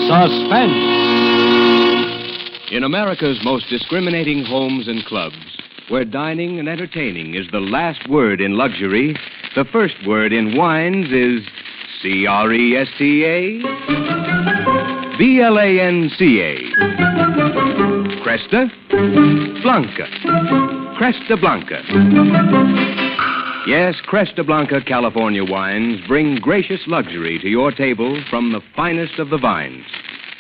Suspense. In America's most discriminating homes and clubs, where dining and entertaining is the last word in luxury, the first word in wines is Cresta Blanca. Cresta Blanca. Cresta Blanca. Yes, Cresta Blanca California wines bring gracious luxury to your table from the finest of the vines.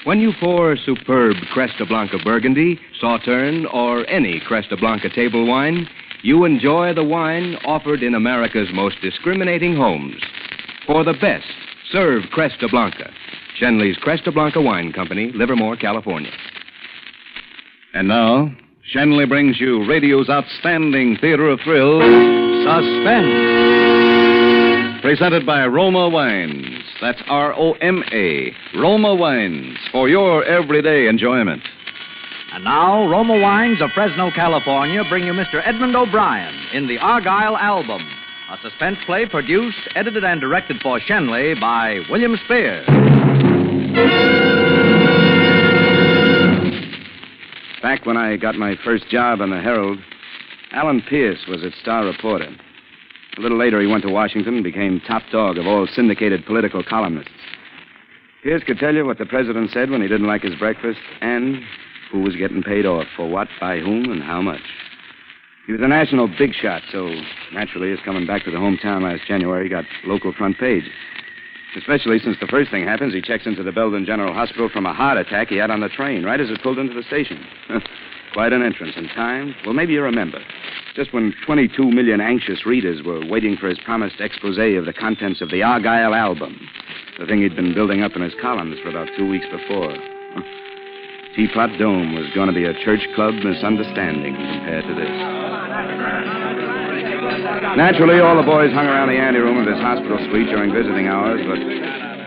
When you pour superb Cresta Blanca Burgundy, Sauterne, or any Cresta Blanca table wine, you enjoy the wine offered in America's most discriminating homes. For the best, serve Cresta Blanca. Shenley's Cresta Blanca Wine Company, Livermore, California. And now, Shenley brings you radio's outstanding theater of thrill, Suspense. presented by Roma Wines. That's Roma. Roma Wines, for your everyday enjoyment. And now, Roma Wines of Fresno, California, bring you Mr. Edmund O'Brien in the Argyle Album, a suspense play produced, edited, and directed for Shenley by William Spears. Back when I got my first job on the Herald, Alan Pierce was its star reporter. A little later, he went to Washington and became top dog of all syndicated political columnists. Pierce could tell you what the president said when he didn't like his breakfast and who was getting paid off, for what, by whom, and how much. He was a national big shot, so naturally, his coming back to the hometown last January got local front page. Especially since the first thing happens, he checks into the Belden General Hospital from a heart attack he had on the train, right as it pulled into the station. Quite an entrance in time. Well, maybe you remember. Just when 22 million anxious readers were waiting for his promised expose of the contents of the Argyle Album, the thing he'd been building up in his columns for about 2 weeks before. Teapot Dome was going to be a church club misunderstanding compared to this. Naturally, all the boys hung around the anteroom of this hospital suite during visiting hours, but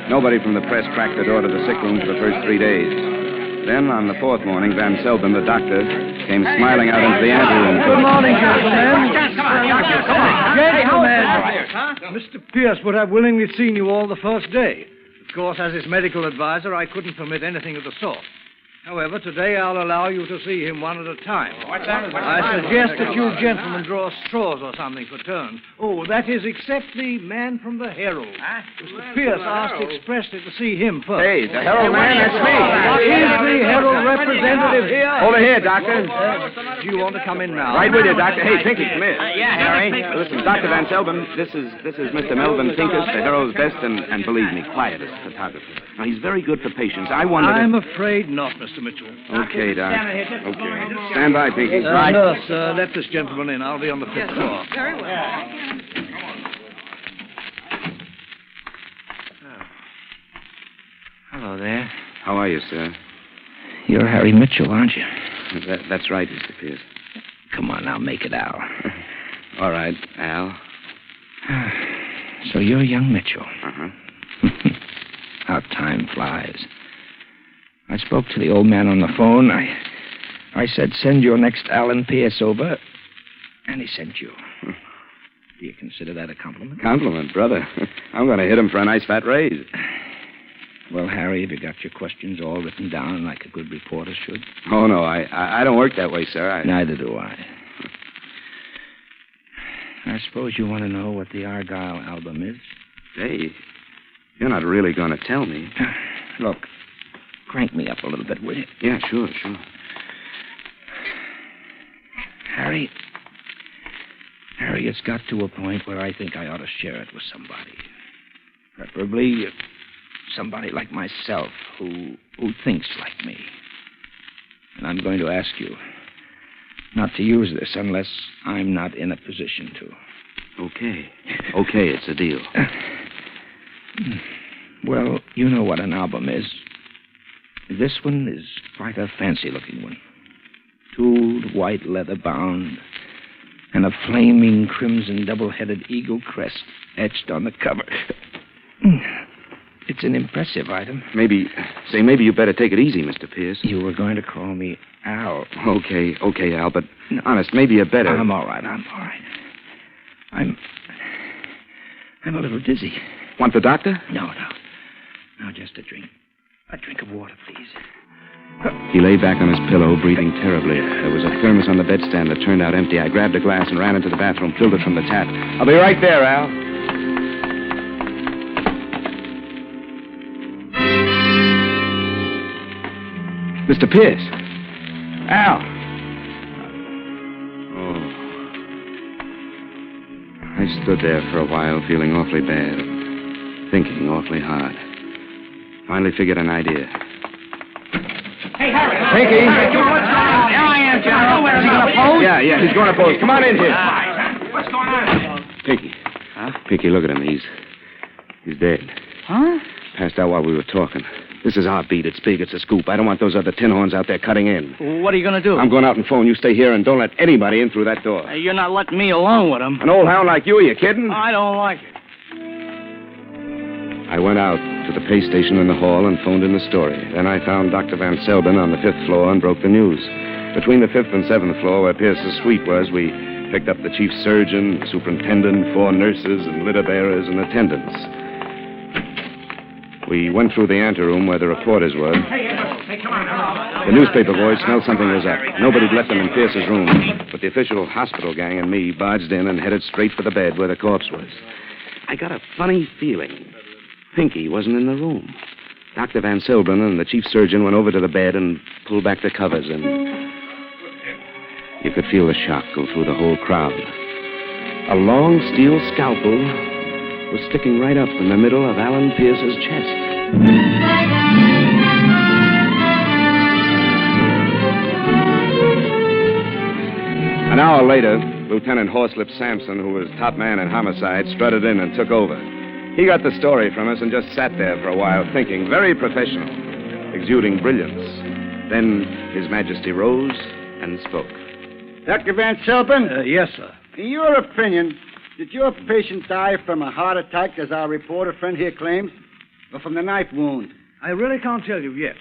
nobody from the press cracked the door to the sick room for the first 3 days. Then, on the fourth morning, Van Selden, the doctor, came smiling out into the anteroom. Good morning, gentlemen. Gentlemen, Mr. Pierce would have willingly seen you all the first day. Of course, as his medical advisor, I couldn't permit anything of the sort. However, today I'll allow you to see him one at a time. I suggest that you gentlemen draw straws or something for turns. Oh, that is, except the man from the Herald. Mr. Pierce asked expressly to see him first. Hey, the Herald man, that's me. Is the Herald representative here? Over here, Doctor. Do you want to come in now? Right with you, Doctor. Hey, Pinky, come here. Yeah, Harry. Listen, Dr. Van Selden, this is Mr. Melvin Pincus, the Herald's best and believe me, quietest photographer. Now, he's very good for patients. I wondered I'm afraid not, Mr. Mitchell. Okay, Doc. Okay. Stand by, Pinky. Right. Nurse, let this gentleman in. I'll be on the fifth floor. Very well. Hello there. How are you, sir? You're Harry Mitchell, aren't you? That's right, Mr. Pierce. Come on now, make it Al. All right, Al. So you're young Mitchell. Uh-huh. How time flies. I spoke to the old man on the phone. I said, send your next Alan Pierce over, and he sent you. Do you consider that a compliment? Compliment, brother. I'm going to hit him for a nice fat raise. Well, Harry, have you got your questions all written down like a good reporter should? Oh, no, I don't work that way, sir. Neither do I. I suppose you want to know what the Argyle album is? Hey, you're not really going to tell me. Look, crank me up a little bit, will you? Yeah, sure. Harry, it's got to a point where I think I ought to share it with somebody. Preferably somebody like myself who thinks like me. And I'm going to ask you not to use this unless I'm not in a position to. Okay, it's a deal. Well, you know what an album is. This one is quite a fancy-looking one. Tooled white leather bound, and a flaming crimson double-headed eagle crest etched on the cover. It's an impressive item. Maybe you better take it easy, Mr. Pierce. You were going to call me Al. Okay, Al, but honest, maybe you better... I'm all right. I'm a little dizzy. Want the doctor? No, just a drink. A drink of water, please. He lay back on his pillow, breathing terribly. There was a thermos on the bedstand that turned out empty. I grabbed a glass and ran into the bathroom, filled it from the tap. I'll be right there, Al. Mr. Pierce. Al. Oh. I stood there for a while, feeling awfully bad, thinking awfully hard. Finally figured an idea. Hey, Harry. Pinky! Here I am, General. Is he going to pose? Yeah, he's going to pose. Come on in here. What's going on? Pinky. Huh? Pinky, look at him. He's dead. Huh? Passed out while we were talking. This is our beat. It's big. It's a scoop. I don't want those other tin horns out there cutting in. What are you going to do? I'm going out and phone. You stay here and don't let anybody in through that door. Hey, you're not letting me alone with him. An old hound like you kidding? I don't like it. I went out to the pay station in the hall and phoned in the story. Then I found Dr. Van Selbin on the 5th floor and broke the news. Between the 5th and 7th floor, where Pierce's suite was, we picked up the chief surgeon, the superintendent, 4 nurses, and litter bearers and attendants. We went through the anteroom where the reporters were. Hey, come on. The newspaper boys smelled something was up. Nobody'd let them in Pierce's room. But the official hospital gang and me barged in and headed straight for the bed where the corpse was. I got a funny feeling. Pinky wasn't in the room. Dr. Van Selbin and the chief surgeon went over to the bed and pulled back the covers, and you could feel the shock go through the whole crowd. A long steel scalpel was sticking right up in the middle of Alan Pierce's chest. An hour later, Lieutenant Horslip Sampson, who was top man in homicide, strutted in and took over. He got the story from us and just sat there for a while, thinking, very professional, exuding brilliance. Then His Majesty rose and spoke. Dr. Van Selbin? Yes, sir. In your opinion, did your patient die from a heart attack, as our reporter friend here claims, or from the knife wound? I really can't tell you yet.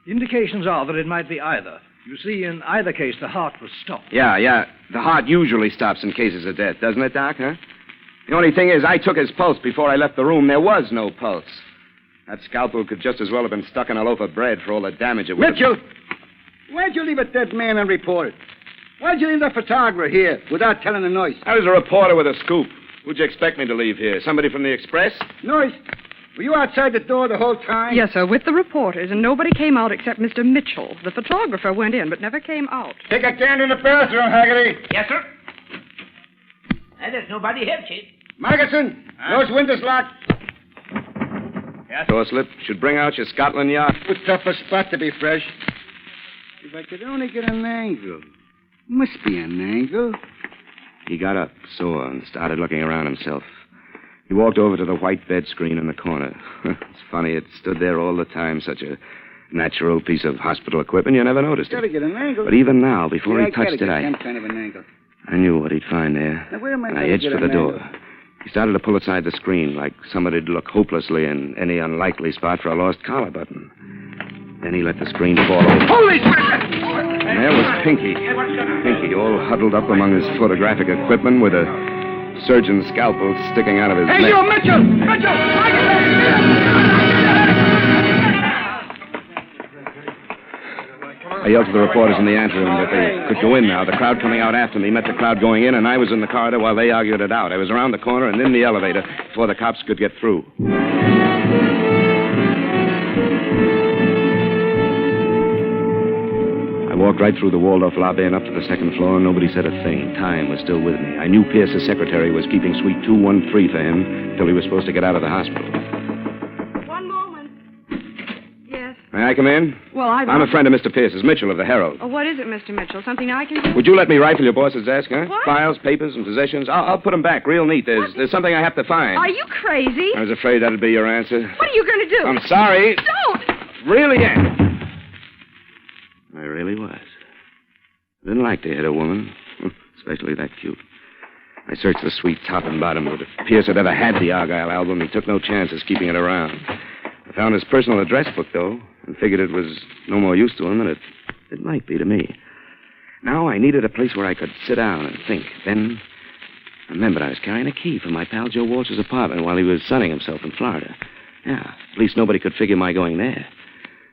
Indications are that it might be either. You see, in either case, the heart was stopped. Yeah. The heart usually stops in cases of death, doesn't it, Doc, huh? The only thing is, I took his pulse before I left the room. There was no pulse. That scalpel could just as well have been stuck in a loaf of bread for all the damage it would have... Mitchell! Why'd you leave a dead man unreported? Why'd you leave the photographer here without telling the Noise? I was a reporter with a scoop. Who'd you expect me to leave here? Somebody from the Express? Noise, were you outside the door the whole time? Yes, sir, with the reporters, and nobody came out except Mr. Mitchell. The photographer went in, but never came out. Take a can in the bathroom, Haggerty. Yes, sir. There's nobody here, Chief. Margerson, those windows locked. Horslip, should bring out your Scotland Yard. Too tough a spot to be fresh. If I could only get an angle. Must be an angle. He got up, sore, and started looking around himself. He walked over to the white bed screen in the corner. It's funny, it stood there all the time, such a natural piece of hospital equipment, you never noticed Gotta it. get an angle. But even now, before Yeah, he touched it, some kind of an angle. I knew what he'd find there. Now, where am I And gonna I edged get for the an door. angle? He started to pull aside the screen, like somebody'd look hopelessly in any unlikely spot for a lost collar button. Then he let the screen fall over. Holy shit! And there was Pinky. Pinky, all huddled up among his photographic equipment with a surgeon's scalpel sticking out of his Hey, neck. you, Mitchell! I yelled to the reporters in the anteroom that they could go in now. The crowd coming out after me met the crowd going in, and I was in the corridor while they argued it out. I was around the corner and in the elevator before the cops could get through. I walked right through the walled-off lobby and up to the 2nd floor, and nobody said a thing. Time was still with me. I knew Pierce's secretary was keeping suite 213 for him till he was supposed to get out of the hospital. One moment. Yes. May I come in? Well, I'm a friend of Mr. Pierce's, Mitchell of the Herald. Oh, what is it, Mr. Mitchell? Something I can do? Would you let me rifle your boss's desk, huh? What? Files, papers, and possessions. I'll put them back real neat. There's something I have to find. Are you crazy? I was afraid that'd be your answer. What are you going to do? I'm sorry. Don't! Really am. I really was. I didn't like to hit a woman, especially that cute. I searched the suite top and bottom, but if Pierce had ever had the Argyle album, he took no chances keeping it around. I found his personal address book, though, and figured it was no more use to him than it might be to me. Now I needed a place where I could sit down and think. Then I remembered I was carrying a key from my pal Joe Walsh's apartment while he was sunning himself in Florida. Yeah, at least nobody could figure my going there.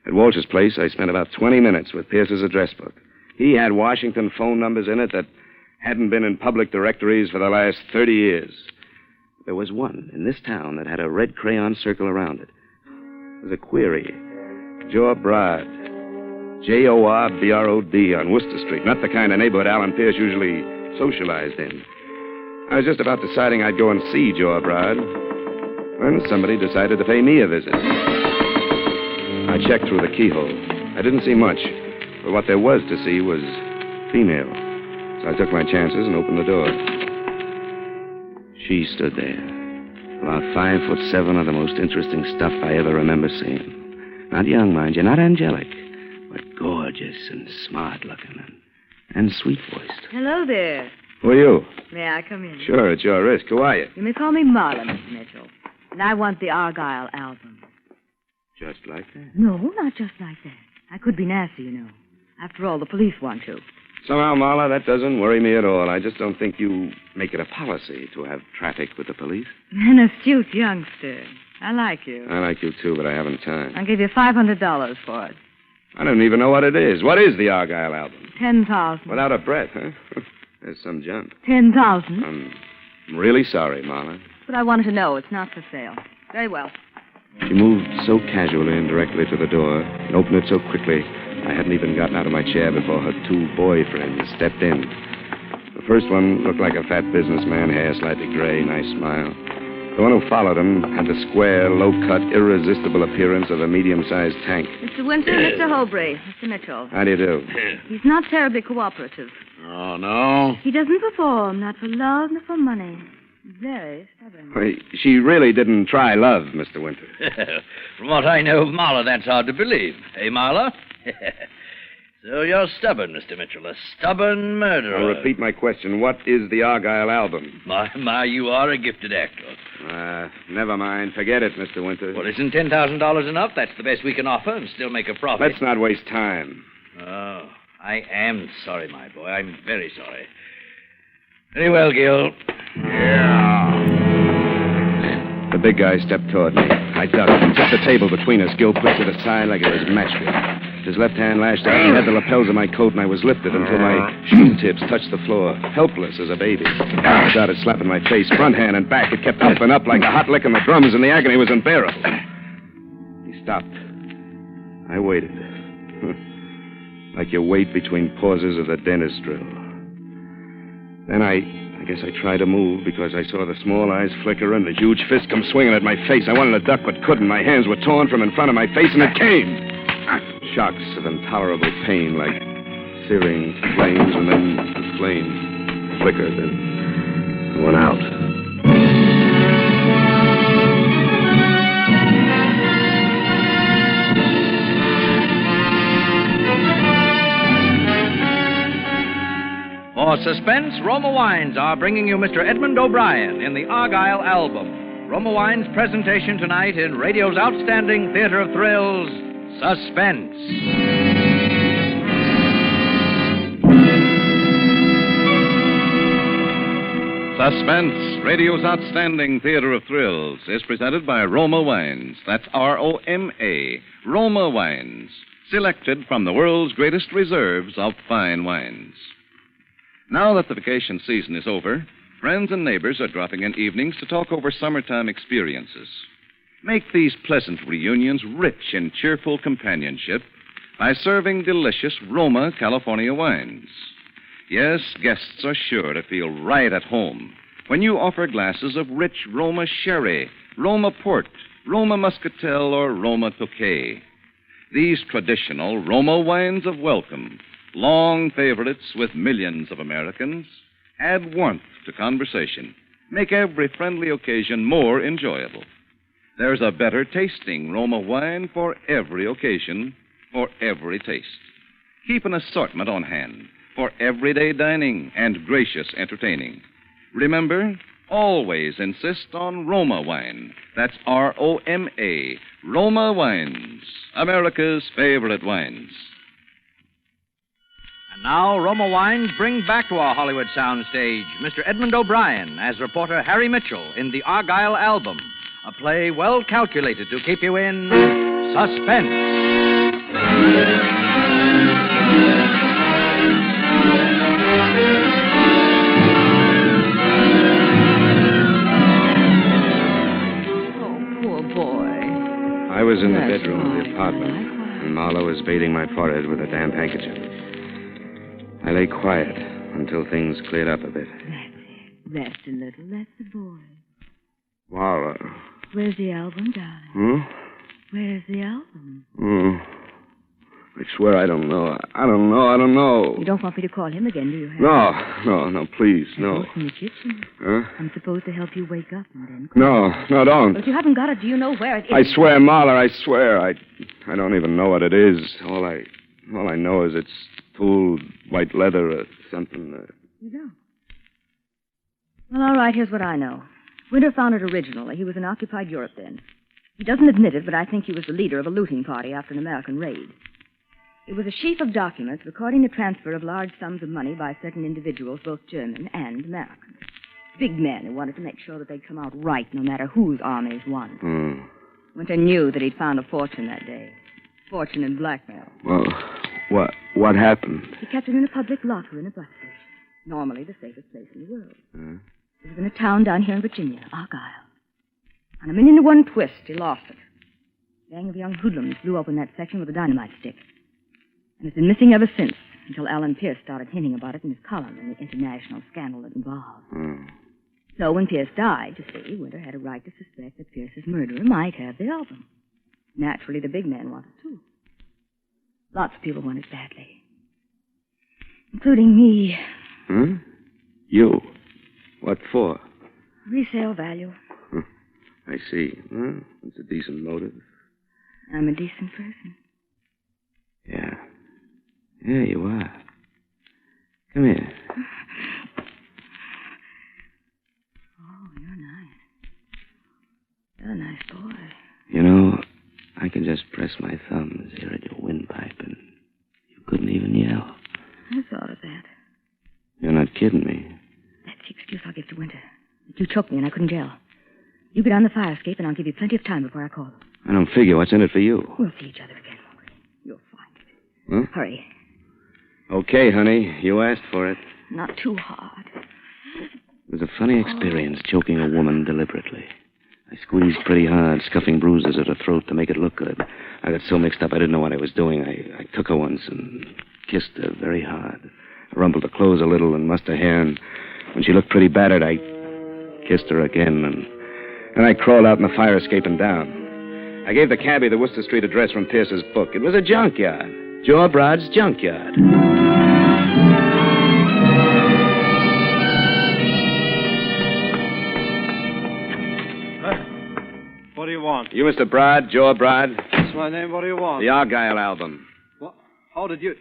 At Walsh's place, I spent about 20 minutes with Pierce's address book. He had Washington phone numbers in it that hadn't been in public directories for the last 30 years. There was one in this town that had a red crayon circle around it. It was a query. Jorbrod. Jorbrod on Worcester Street. Not the kind of neighborhood Alan Pierce usually socialized in. I was just about deciding I'd go and see Jorbrod when somebody decided to pay me a visit. I checked through the keyhole. I didn't see much, but what there was to see was female. So I took my chances and opened the door. She stood there, about 5'7" of the most interesting stuff I ever remember seeing. Not young, mind you, not angelic, but gorgeous and smart-looking and sweet-voiced. Hello there. Who are you? May I come in? Sure, at your risk. Who are you? You may call me Marla, Mr. Mitchell. And I want the Argyle album. Just like that? No, not just like that. I could be nasty, you know. After all, the police want to. Somehow, Marla, that doesn't worry me at all. I just don't think you make it a policy to have traffic with the police. An astute youngster. I like you. I like you, too, but I haven't time. I'll give you $500 for it. I don't even know what it is. What is the Argyle album? 10,000. Without a breath, huh? There's some jump. 10,000. I'm really sorry, Marla. But I wanted to know. It's not for sale. Very well. She moved so casually and directly to the door and opened it so quickly I hadn't even gotten out of my chair before her two boyfriends stepped in. The first one looked like a fat businessman, hair slightly gray, nice smile. The one who followed him had the square, low-cut, irresistible appearance of a medium-sized tank. Mr. Winter, Mr. Holbury, Mr. Mitchell. How do you do? He's not terribly cooperative. Oh, no? He doesn't perform, not for love, nor for money. Very stubborn. Well, she really didn't try love, Mr. Winter. From what I know of Marla, that's hard to believe. Hey, Marla? So you're stubborn, Mr. Mitchell. A stubborn murderer. I'll repeat my question. What is the Argyle album? My, you are a gifted actor. Never mind. Forget it, Mr. Winter. Well, isn't $10,000 enough? That's the best we can offer and still make a profit. Let's not waste time. Oh, I am sorry, my boy. I'm very sorry. Very well, Gil. Yeah. The big guy stepped toward me. I ducked and took the table between us. Gil pushed it aside like it was matchwood. His left hand lashed out and had the lapels of my coat, and I was lifted until my shoe tips touched the floor, helpless as a baby. I started slapping my face, front hand and back. It kept up and up like a hot lick on the drums, and the agony was unbearable. He stopped. I waited. Like you wait between pauses of the dentist drill. Then I guess I tried to move because I saw the small eyes flicker and the huge fist come swinging at my face. I wanted to duck but couldn't. My hands were torn from in front of my face, and it came. Shocks of intolerable pain like searing flames, and then the flame flickered and went out. For suspense, Roma Wines are bringing you Mr. Edmund O'Brien in the Argyle album. Roma Wines' presentation tonight in radio's outstanding theater of thrills, Suspense. Suspense, radio's outstanding theater of thrills, is presented by Roma Wines. That's R-O-M-A, Roma Wines, selected from the world's greatest reserves of fine wines. Now that the vacation season is over, friends and neighbors are dropping in evenings to talk over summertime experiences. Make these pleasant reunions rich in cheerful companionship by serving delicious Roma California wines. Yes, guests are sure to feel right at home when you offer glasses of rich Roma sherry, Roma port, Roma muscatel, or Roma Tokay. These traditional Roma wines of welcome, long favorites with millions of Americans, add warmth to conversation, make every friendly occasion more enjoyable. There's a better tasting Roma wine for every occasion, for every taste. Keep an assortment on hand for everyday dining and gracious entertaining. Remember, always insist on Roma wine. That's R-O-M-A, Roma Wines, America's favorite wines. And now, Roma Wines brings back to our Hollywood soundstage Mr. Edmund O'Brien as reporter Harry Mitchell in the Argyle album, a play well calculated to keep you in suspense. I was in the bedroom of the apartment, and Marla was bathing my forehead with a damp handkerchief. I lay quiet until things cleared up a bit. That's it. Rest a little. That's the boy. Marla. Where's the album, darling? Hmm? Where's the album? I swear I don't know. I don't know. You don't want me to call him again, do you, Harry? No, please, no. It's in the kitchen. Huh? I'm supposed to help you wake up and then... No, don't. But if you haven't got it, do you know where it is? I swear, Marla, I swear. I don't even know what it is. All I know is it's tooled white leather or something. You don't? Well, all right, here's what I know. Winter found it originally. He was in occupied Europe then. He doesn't admit it, but I think he was the leader of a looting party after an American raid. It was a sheaf of documents recording the transfer of large sums of money by certain individuals, both German and American. Big men who wanted to make sure that they'd come out right no matter whose armies won. Winter knew that he'd found a fortune that day. Fortune in blackmail. Well, what happened? He kept it in a public locker in a bus station. Normally the safest place in the world. It was in a town down here in Virginia, Argyle. On a 1,000,000-to-1 twist, he lost it. A gang of young hoodlums blew open that section with a dynamite stick. And it's been missing ever since, until Alan Pierce started hinting about it in his column in the international scandal it involved. So when Pierce died, you see, Winter had a right to suspect that Pierce's murderer might have the album. Naturally, the big man wanted too. Lots of people want it badly. Including me. You? What for? Resale value. I see. It's a decent motive. I'm a decent person. Yeah. Yeah, you are. Come here. Oh, you're nice. You're a nice boy. You know, I can just press my thumbs here at your windpipe and you couldn't even yell. I thought of that. You're not kidding me. That's the excuse I'll give to Winter. That you choked me and I couldn't yell. You get on the fire escape and I'll give you plenty of time before I call. I don't figure. What's in it for you? We'll see each other again, won't we? You'll find it. Hurry. Okay, honey. You asked for it. Not too hard. It was a funny experience, choking a woman deliberately. I squeezed pretty hard, scuffing bruises at her throat to make it look good. I got so mixed up I didn't know what I was doing. I took her once and kissed her very hard. I rumpled her clothes a little and mussed her hair, and when she looked pretty battered, I kissed her again, and then I crawled out in the fire escape and down. I gave the cabbie the Worcester Street address from Pierce's book. It was a junkyard. Joe Broad's junkyard. What do you want? You, Mr. Broad, Joe Broad? That's my name. What do you want? The Argyle album. What? How did you...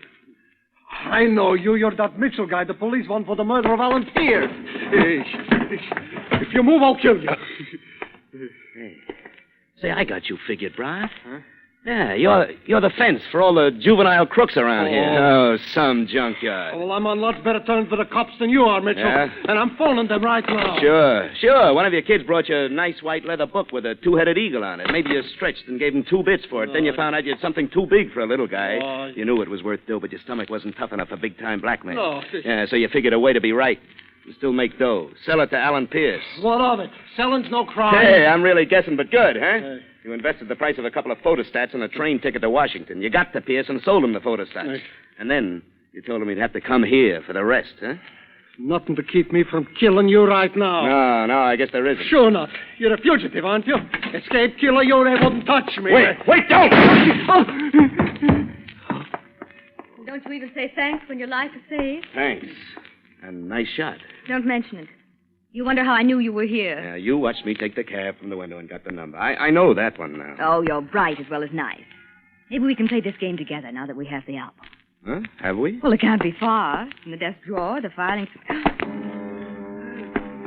I know you. You're that Mitchell guy the police want for the murder of Alan Pierce. If you move, I'll kill you. Hey. Say, I got you figured, Brad. Huh? Yeah, you're the fence for all the juvenile crooks around here. Oh, some junkyard. Oh, well, I'm on lots better terms with the cops than you are, Mitchell. Yeah? And I'm phoning them right now. Sure. One of your kids brought you a nice white leather book with a two-headed eagle on it. Maybe you stretched and gave him 2 bits for it. Then you found out you had something too big for a little guy. You knew it was worth dough, but your stomach wasn't tough enough for big-time blackmail. No. Yeah, so you figured a way to be right. You still make dough. Sell it to Alan Pierce. What of it? Selling's no crime. Hey, I'm really guessing, but good, huh? You invested the price of a couple of photostats and a train ticket to Washington. You got to Pierce and sold him the photostats. And then you told him he'd have to come here for the rest, huh? Nothing to keep me from killing you right now. No, I guess there isn't. Sure not. You're a fugitive, aren't you? Escape killer, they wouldn't touch me. Wait, don't! Don't you even say thanks when your life is saved? Thanks. And nice shot. Don't mention it. You wonder how I knew you were here. Yeah, you watched me take the cab from the window and got the number. I know that one now. Oh, you're bright as well as nice. Maybe we can play this game together now that we have the album. Huh? Have we? Well, it can't be far. In the desk drawer, the filing...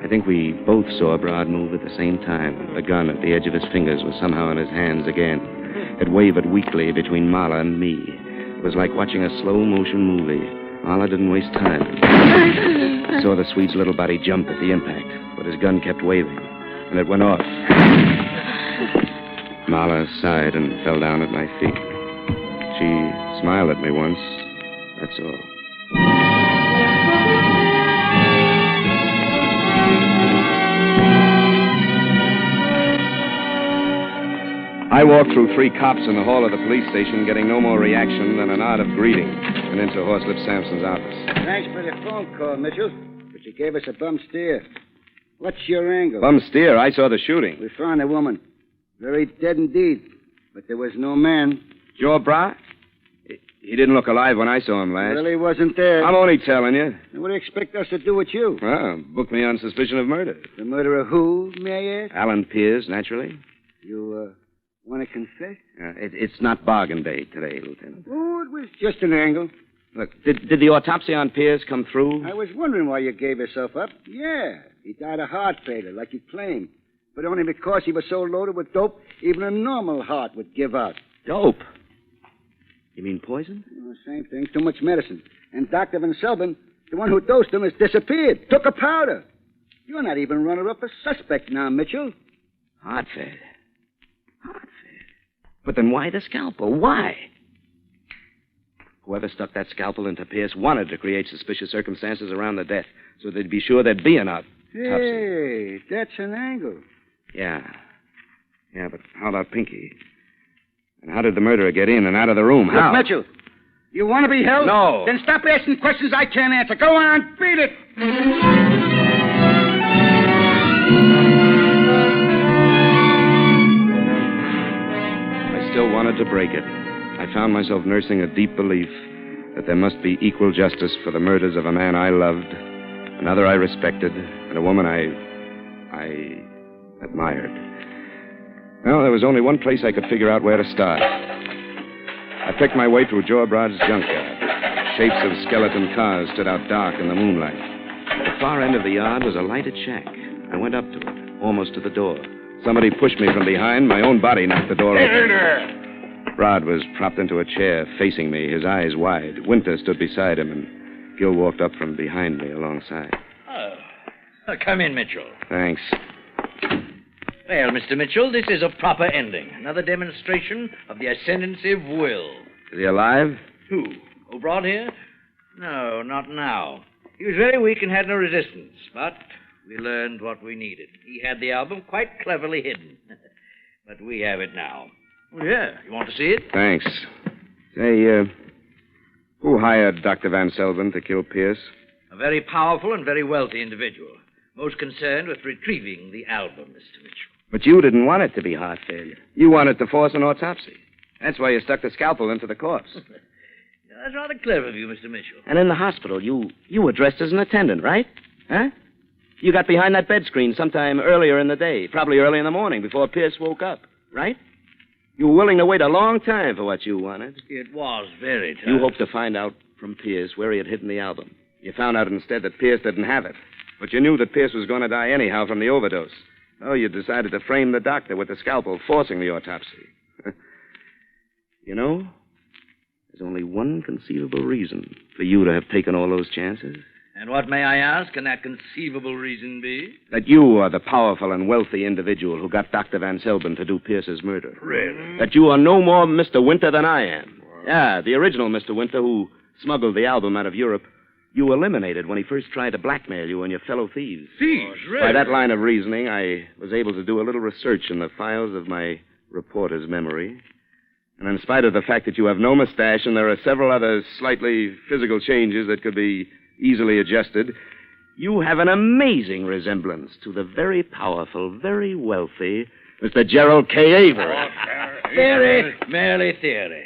I think we both saw Broad move at the same time. The gun at the edge of his fingers was somehow in his hands again. It wavered weakly between Marla and me. It was like watching a slow-motion movie. Marla didn't waste time. I saw the Swede's little body jump at the impact, but his gun kept waving, and it went off. Marla sighed and fell down at my feet. She smiled at me once. That's all. I walked through 3 cops in the hall of the police station, getting no more reaction than a nod of greeting, and into Horslip Sampson's office. Thanks for the phone call, Mitchell. But you gave us a bum steer. What's your angle? Bum steer. I saw the shooting. We found a woman. Very dead indeed. But there was no man. Joe Bra? He didn't look alive when I saw him last. Well, he wasn't there. I'm only telling you. And what do you expect us to do with you? Well, book me on suspicion of murder. The murder of who, may I ask? Alan Pierce, naturally. You, want to confess? It's not bargain day today, Lieutenant. Oh, it was just an angle. Look, did the autopsy on Pierce come through? I was wondering why you gave yourself up. Yeah, he died of heart failure, like you claimed. But only because he was so loaded with dope, even a normal heart would give out. Dope? You mean poison? Oh, same thing, too much medicine. And Dr. Van Selbin, the one who dosed him, has disappeared. Took a powder. You're not even runner-up for suspect now, Mitchell. Heart failure. Heart failure. But then why the scalpel? Why? Whoever stuck that scalpel into Pierce wanted to create suspicious circumstances around the death, so they'd be sure there'd be an autopsy. Hey, that's an angle. Yeah, but how about Pinky? And how did the murderer get in and out of the room? How? Look, Mitchell, you want to be held? No. Then stop asking questions I can't answer. Go on, beat it. I still wanted to break it. I found myself nursing a deep belief that there must be equal justice for the murders of a man I loved, another I respected, and a woman I admired. Well, there was only one place I could figure out where to start. I picked my way through Joe Brod's junkyard. Shapes of skeleton cars stood out dark in the moonlight. At the far end of the yard was a lighted shack. I went up to it, almost to the door. Somebody pushed me from behind. My own body knocked the door open. Brod was propped into a chair, facing me, his eyes wide. Winter stood beside him, and Gil walked up from behind me alongside. Oh, come in, Mitchell. Thanks. Well, Mr. Mitchell, this is a proper ending. Another demonstration of the ascendancy of will. Is he alive? Who? O'Brod here? No, not now. He was very weak and had no resistance, but we learned what we needed. He had the album quite cleverly hidden. But we have it now. Oh, yeah. You want to see it? Thanks. Say, who hired Dr. Van Selbin to kill Pierce? A very powerful and very wealthy individual. Most concerned with retrieving the album, Mr. Mitchell. But you didn't want it to be heart failure. You wanted to force an autopsy. That's why you stuck the scalpel into the corpse. That's rather clever of you, Mr. Mitchell. And in the hospital, you were dressed as an attendant, right? Huh? You got behind that bed screen sometime earlier in the day, probably early in the morning before Pierce woke up, right? You were willing to wait a long time for what you wanted. It was very tough. You hoped to find out from Pierce where he had hidden the album. You found out instead that Pierce didn't have it. But you knew that Pierce was going to die anyhow from the overdose. Oh, you decided to frame the doctor with the scalpel, forcing the autopsy. You know, there's only one conceivable reason for you to have taken all those chances. And what, may I ask, can that conceivable reason be? That you are the powerful and wealthy individual who got Dr. Van Selbin to do Pierce's murder. Really? That you are no more Mr. Winter than I am. Wow. Yeah, the original Mr. Winter who smuggled the album out of Europe. You eliminated when he first tried to blackmail you and your fellow thieves. Thieves, really? By that line of reasoning, I was able to do a little research in the files of my reporter's memory. And in spite of the fact that you have no mustache and there are several other slightly physical changes that could be easily adjusted, you have an amazing resemblance to the very powerful, very wealthy Mr. Gerald K. Avery. Theory, merely theory.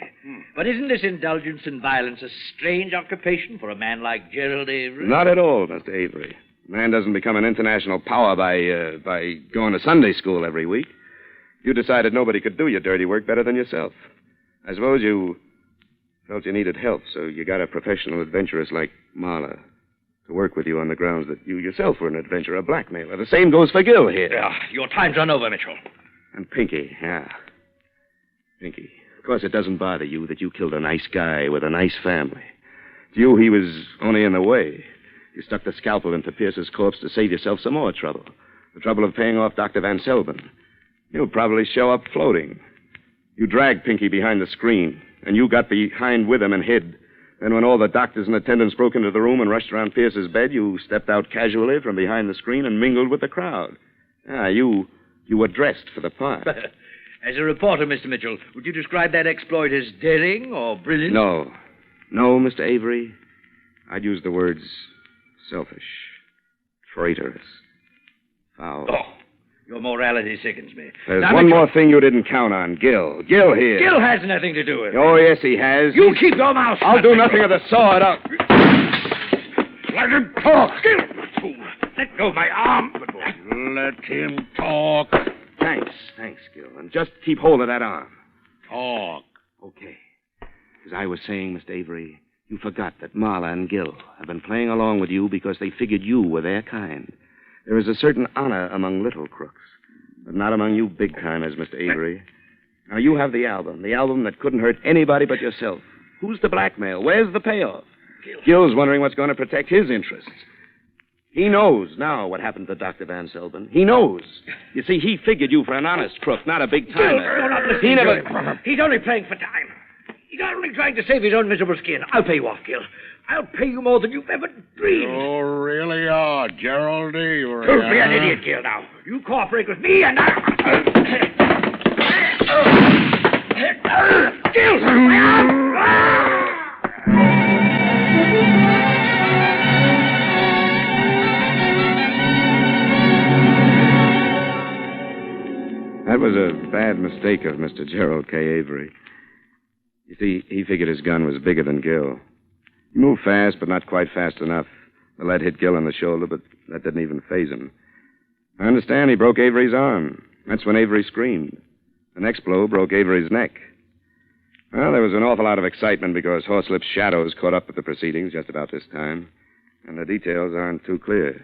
But isn't this indulgence in violence a strange occupation for a man like Gerald Avery? Not at all, Mr. Avery. Man doesn't become an international power by going to Sunday school every week. You decided nobody could do your dirty work better than yourself. I suppose you felt you needed help, so you got a professional adventuress like Marla to work with you on the grounds that you yourself were an adventurer, a blackmailer. The same goes for Gil here. Yeah, your time's run over, Mitchell. And Pinky, yeah. Pinky. Of course, it doesn't bother you that you killed a nice guy with a nice family. To you, he was only in the way. You stuck the scalpel into Pierce's corpse to save yourself some more trouble. The trouble of paying off Dr. Van Selbin. You'll probably show up floating. You dragged Pinky behind the screen, and you got behind with him and hid. Then when all the doctors and attendants broke into the room and rushed around Pierce's bed, you stepped out casually from behind the screen and mingled with the crowd. You were dressed for the part. As a reporter, Mr. Mitchell, would you describe that exploit as daring or brilliant? No, Mr. Avery. I'd use the words selfish, traitorous, foul. Oh, your morality sickens me. There's now, one Mitchell, more thing you didn't count on. Gil here. Gil has nothing to do with it. Oh, yes, he has. You keep your mouth shut. I'll do nothing of the sort. Let him talk. Gil! Let go of my arm. Let him talk. Thanks, Gil. And just keep hold of that arm. Talk. Okay. As I was saying, Mr. Avery, you forgot that Marla and Gil have been playing along with you because they figured you were their kind. There is a certain honor among little crooks, but not among you big-timers, Mr. Avery. Now, you have the album that couldn't hurt anybody but yourself. Who's the blackmail? Where's the payoff? Gil's wondering what's going to protect his interests. He knows now what happened to Dr. Van Selben. He knows. You see, he figured you for an honest crook, not a big-timer. You're not listening to him. He's only playing for time. He's only trying to save his own miserable skin. I'll pay you off, Gil. I'll pay you more than you've ever dreamed. You really are, Gerald. You Don't be an idiot, Gil, now. You cooperate with me and Gil! That was a bad mistake of Mr. Gerald K. Avery. You see, he figured his gun was bigger than Gil. He moved fast, but not quite fast enough. The lead hit Gil in the shoulder, but that didn't even faze him. I understand he broke Avery's arm. That's when Avery screamed. The next blow broke Avery's neck. Well, there was an awful lot of excitement because Horslip's shadows caught up with the proceedings just about this time, and the details aren't too clear.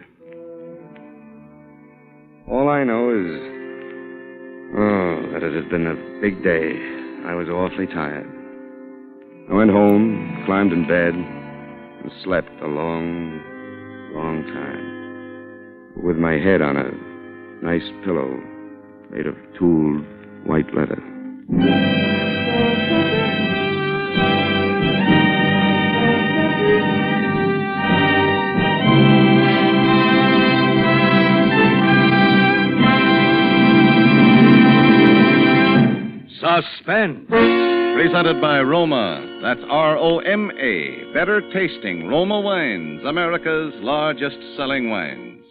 All I know is, that it had been a big day. I was awfully tired. I went home, climbed in bed, and slept a long, long time. With my head on a nice pillow made of tooled white leather. Suspense. Presented by Roma. That's Roma. Better tasting Roma wines, America's largest selling wines.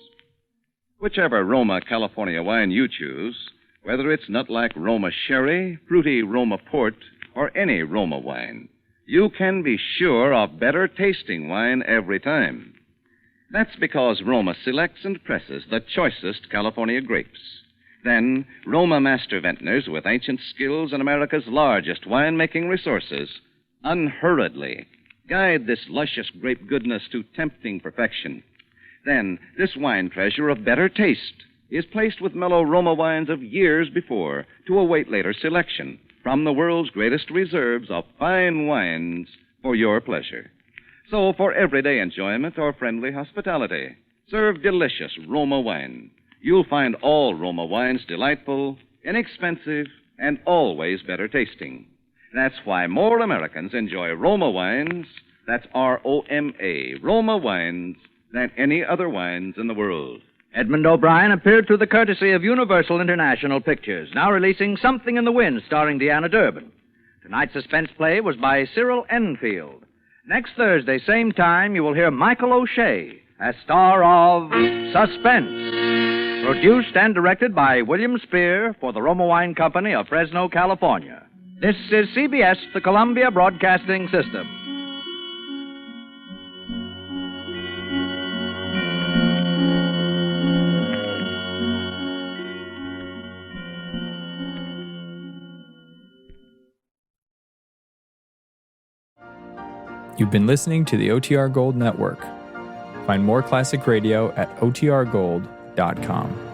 Whichever Roma California wine you choose, whether it's nut-like Roma sherry, fruity Roma port, or any Roma wine, you can be sure of better tasting wine every time. That's because Roma selects and presses the choicest California grapes. Then, Roma master vintners with ancient skills and America's largest wine-making resources unhurriedly guide this luscious grape goodness to tempting perfection. Then, this wine treasure of better taste is placed with mellow Roma wines of years before to await later selection from the world's greatest reserves of fine wines for your pleasure. So, for everyday enjoyment or friendly hospitality, serve delicious Roma wine. You'll find all Roma wines delightful, inexpensive, and always better tasting. That's why more Americans enjoy Roma wines, that's Roma, Roma wines, than any other wines in the world. Edmund O'Brien appeared through the courtesy of Universal International Pictures, now releasing Something in the Wind starring Deanna Durbin. Tonight's suspense play was by Cyril Enfield. Next Thursday, same time, you will hear Michael O'Shea as star of Suspense. Produced and directed by William Spear for the Roma Wine Company of Fresno, California. This is CBS, the Columbia Broadcasting System. You've been listening to the OTR Gold Network. Find more classic radio at otrgold.com.